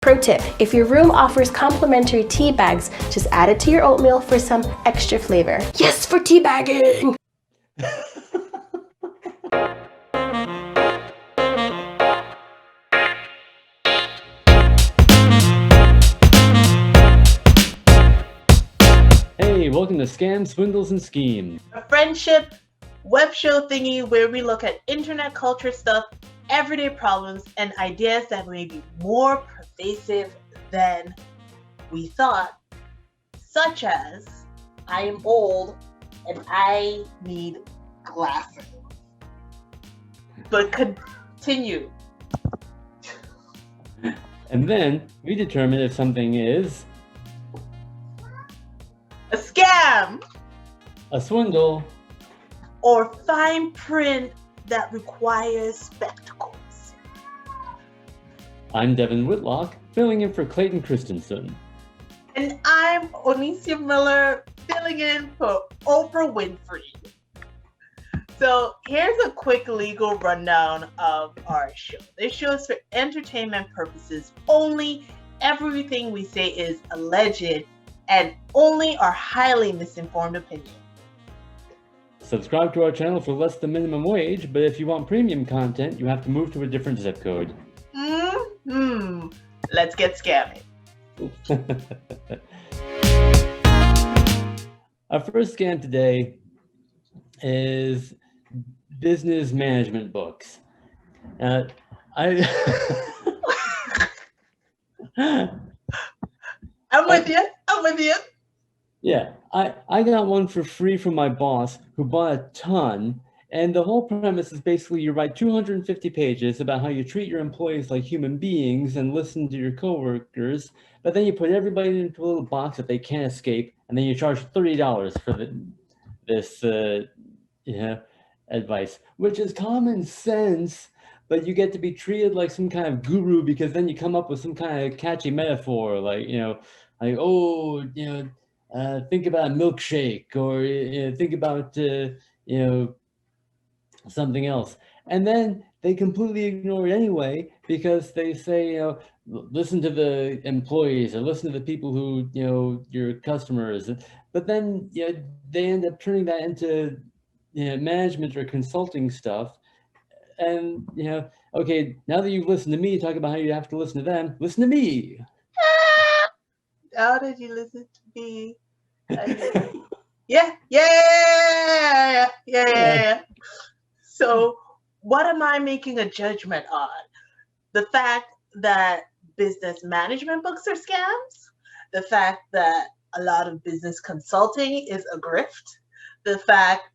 Pro tip, if your room offers complimentary tea bags, just add it to your oatmeal for some extra flavor. Yes, for tea bagging! Hey, welcome to Scams, Swindles, and Schemes. A friendship web show thingy where we look at internet culture stuff, everyday problems, and ideas that may be more pervasive than we thought, such as, I am old and I need glasses. But continue. And then we determine if something is A scam a swindle. or fine print that requires spectacles. I'm Devin Whitlock, filling in for Clayton Christensen. And I'm Onisia Miller, filling in for Oprah Winfrey. So here's a quick legal rundown of our show. This show is for entertainment purposes only. Everything we say is alleged and only our highly misinformed opinion. Subscribe to our channel for less than minimum wage, but if you want premium content, you have to move to a different zip code. Let's get scammy. Our first scam today is business management books. I'm with you. Yeah, I got one for free from my boss who bought a ton. And the whole premise is basically you write 250 pages about how you treat your employees like human beings and listen to your coworkers, but then you put everybody into a little box that they can't escape, and then you charge $30 for this advice, which is common sense, but you get to be treated like some kind of guru because then you come up with some kind of catchy metaphor, like, think about a milkshake, or think about, something else. And then they completely ignore it anyway because they say, listen to the employees or listen to the people who, your customers. But then they end up turning that into management or consulting stuff. And, okay, now that you've listened to me talk about how you have to listen to them, listen to me. How did you listen to me? Yeah. So what am I making a judgment on? The fact that business management books are scams? The fact that a lot of business consulting is a grift? The fact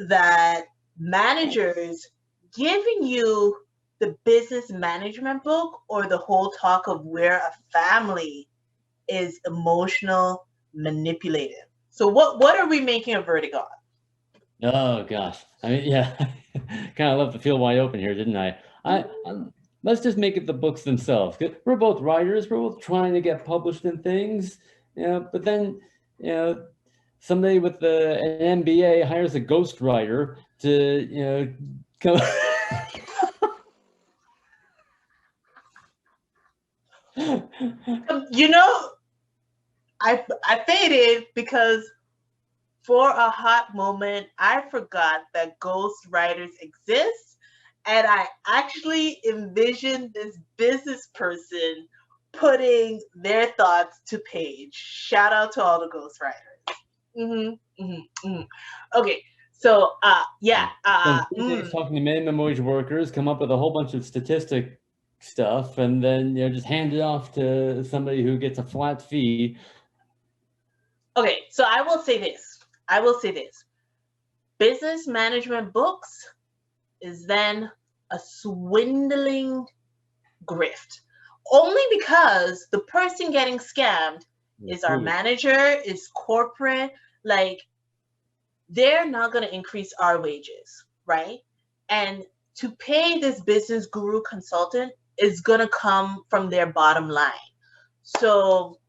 that managers giving you the business management book or the whole talk of where a family is emotional manipulative? So what are we making a verdict on? Oh gosh, I mean, yeah, kind of left the field wide open here, didn't I? Let's just make it the books themselves. We're both writers. We're both trying to get published in things, but then, somebody with an MBA hires a ghostwriter to, come. I faded because for a hot moment, I forgot that ghostwriters exist, and I actually envisioned this business person putting their thoughts to page. Shout out to all the ghostwriters. Okay, so talking to minimum wage workers, come up with a whole bunch of statistic stuff, and then just hand it off to somebody who gets a flat fee. Okay, so I will say this. Business management books is then a swindling grift. Only because the person getting scammed is our manager, is corporate. Like, they're not going to increase our wages, right? And to pay this business guru consultant is going to come from their bottom line. So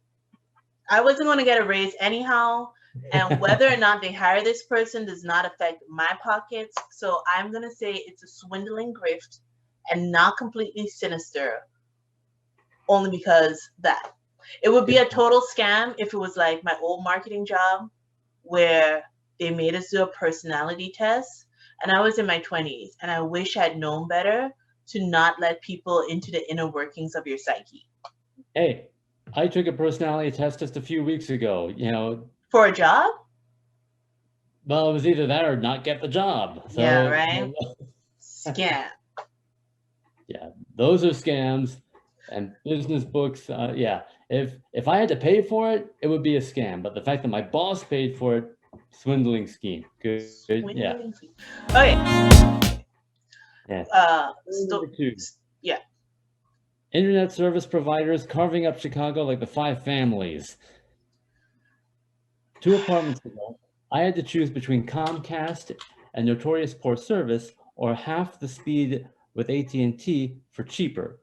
I wasn't going to get a raise anyhow. And whether or not they hire this person does not affect my pockets. So I'm going to say it's a swindling grift and not completely sinister. only because that. It would be a total scam if it was like my old marketing job where they made us do a personality test, and I was in my 20s, and I wish I'd known better to not let people into the inner workings of your psyche. Hey, I took a personality test just a few weeks ago, For a job? well, it was either that or not get the job. So, Yeah, right? Scam. yeah, those are scams. And business books, yeah. If I had to pay for it, it would be a scam. But the fact that my boss paid for it, swindling scheme. Good. Yeah. Swindling scheme. Okay. Yeah. Sto- Number 2. yeah. Internet service providers carving up Chicago like the 5 families. 2 apartments ago, I had to choose between Comcast and notorious poor service or half the speed with AT&T for cheaper.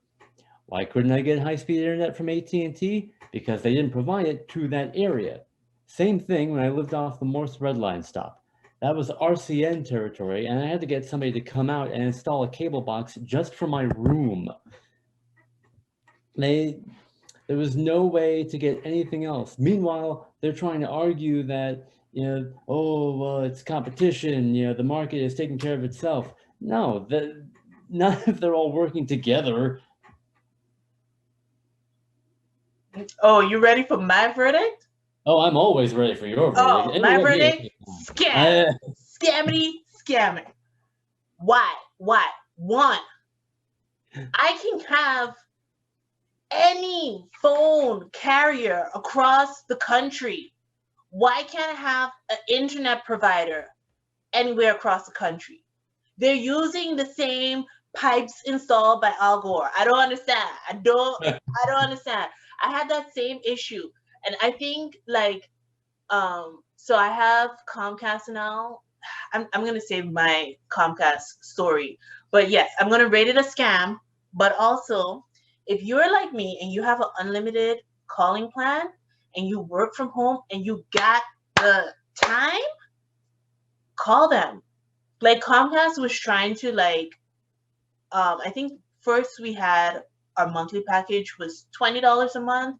Why couldn't I get high-speed internet from AT&T? Because they didn't provide it to that area. Same thing when I lived off the Morse Red Line stop. That was RCN territory, and I had to get somebody to come out and install a cable box just for my room. There was no way to get anything else. Meanwhile, they're trying to argue that, oh, well, it's competition, the market is taking care of itself. No, not if they're all working together. Oh, you ready for my verdict? Oh, I'm always ready for your verdict. Oh, my verdict? Scam. Scammity, scammer. Why? One, I can have any phone carrier across the country. Why can't I have an internet provider anywhere across the country? They're using the same pipes installed by Al Gore. I don't understand. I don't understand. I had that same issue. And I think so I have Comcast now. I'm gonna save my Comcast story. But yes, I'm gonna rate it a scam. But also, if you're like me and you have an unlimited calling plan and you work from home and you got the time, call them. Like Comcast was trying to I think first we had our monthly package was $20 a month,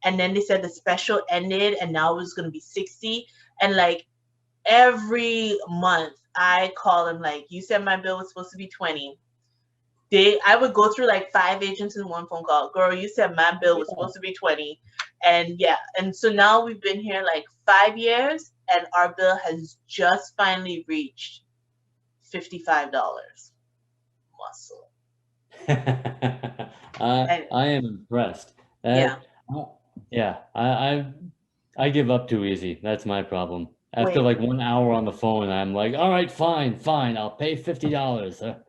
and then they said the special ended and now it was gonna be $60. And every month I call them you said my bill was supposed to be $20. I would go through 5 agents in one phone call. Girl, you said my bill was supposed to be $20. And yeah, and so now we've been here 5 years and our bill has just finally reached $55. Muscle. I am impressed. Yeah. Yeah, I give up too easy. That's my problem. After 1 hour on the phone, I'm like, all right, fine, I'll pay $50.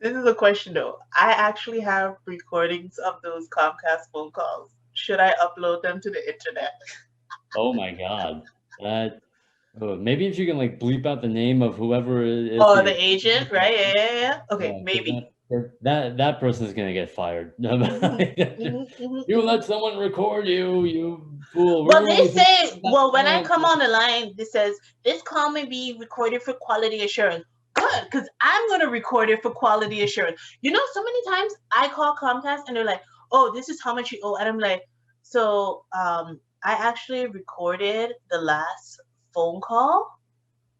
This is a question though. I actually have recordings of those Comcast phone calls. Should I upload them to the internet? Oh my God. Maybe if you can bleep out the name of whoever it is. Oh, the agent, right? Yeah. Okay, maybe. That person's gonna get fired. You let someone record you, you fool. Well, they say, when I come on the line, it says, this call may be recorded for quality assurance. Good, because I'm going to record it for quality assurance. So many times I call Comcast and they're like, oh, this is how much you owe. And I'm like, so I actually recorded the last phone call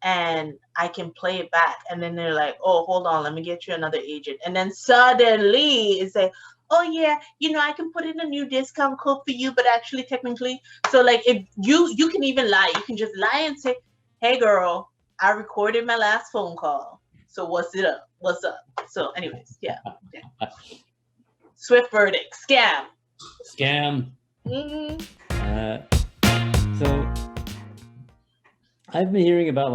and I can play it back. And then they're like, oh, hold on, let me get you another agent. And then suddenly it's like, oh yeah, I can put in a new discount code for you, but actually technically, so if you can even lie, you can just lie and say, hey girl, I recorded my last phone call. So what's up? So anyways, yeah. Swift verdict, scam. Mm-hmm. So I've been hearing about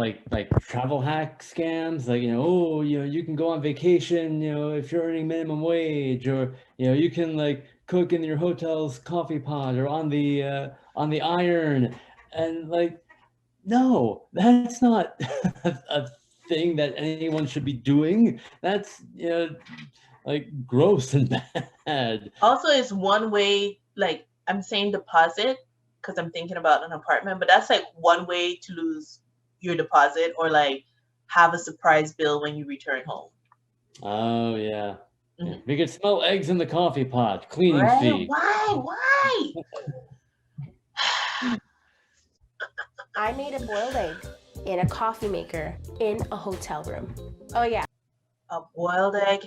travel hack scams, you can go on vacation, if you're earning minimum wage, or you can cook in your hotel's coffee pot or on the iron, and no, that's not a thing that anyone should be doing. That's gross and bad. Also, it's one way. I'm saying deposit because I'm thinking about an apartment, but that's one way to lose your deposit or have a surprise bill when you return home. Oh yeah. Yeah, we could smell eggs in the coffee pot, cleaning Right? fee. Why? I made a boiled egg in a coffee maker in a hotel room. Oh yeah, A boiled egg.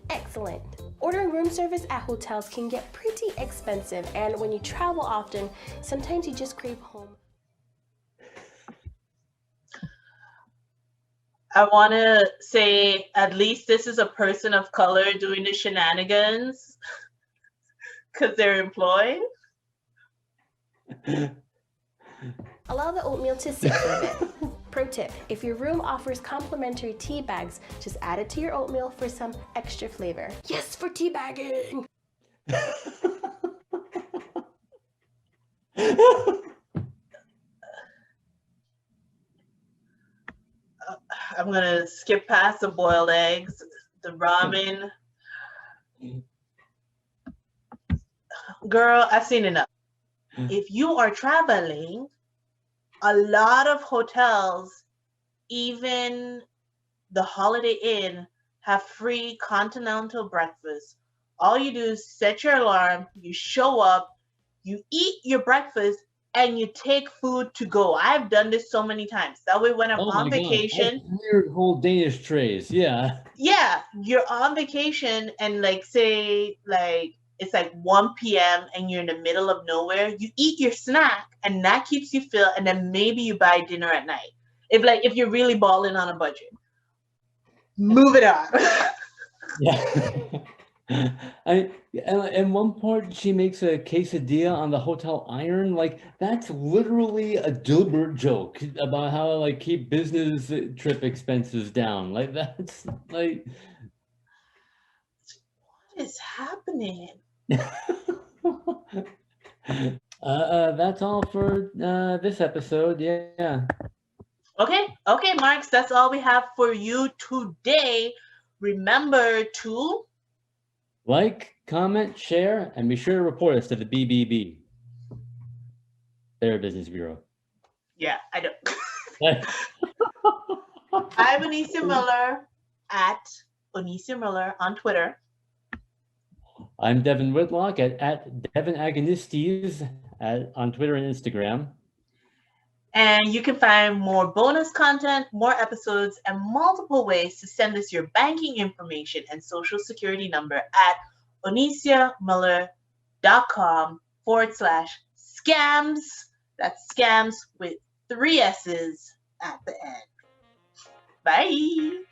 excellent. Ordering room service at hotels can get pretty expensive, and when you travel often, sometimes you just crave home. I want to say at least this is a person of color doing the shenanigans because they're employed. Allow the oatmeal to sit for a bit. Pro tip, if your room offers complimentary tea bags, just add it to your oatmeal for some extra flavor. Yes, for tea bagging! I'm going to skip past the boiled eggs, the ramen. Girl, I've seen enough. If you are traveling, a lot of hotels, even the Holiday Inn, have free continental breakfast. All you do is set your alarm, you show up, you eat your breakfast, and you take food to go. I've done this so many times. That way, when I'm Oh on my God, vacation, I cleared whole Danish trays. Yeah. yeah, you're on vacation, and like say like it's like 1 p.m. and you're in the middle of nowhere, you eat your snack and that keeps you filled, and then maybe you buy dinner at night. If you're really balling on a budget. Move it on. Yeah. And one part she makes a quesadilla on the hotel iron. Like that's literally a deliberate joke about how to like keep business trip expenses down. Like that's like What is happening? that's all for this episode. Yeah. Okay, Marks, that's all we have for you today. Remember to Like, comment, share, and be sure to report us to the BBB, Better Business Bureau. yeah, I don't. I'm Onicia Miller at Onicia Miller on Twitter. I'm Devin Whitlock at Devin Agonistes on Twitter and Instagram. And you can find more bonus content, more episodes, and multiple ways to send us your banking information and social security number at oniciamiller.com/scams. That's scams with 3 S's at the end. Bye.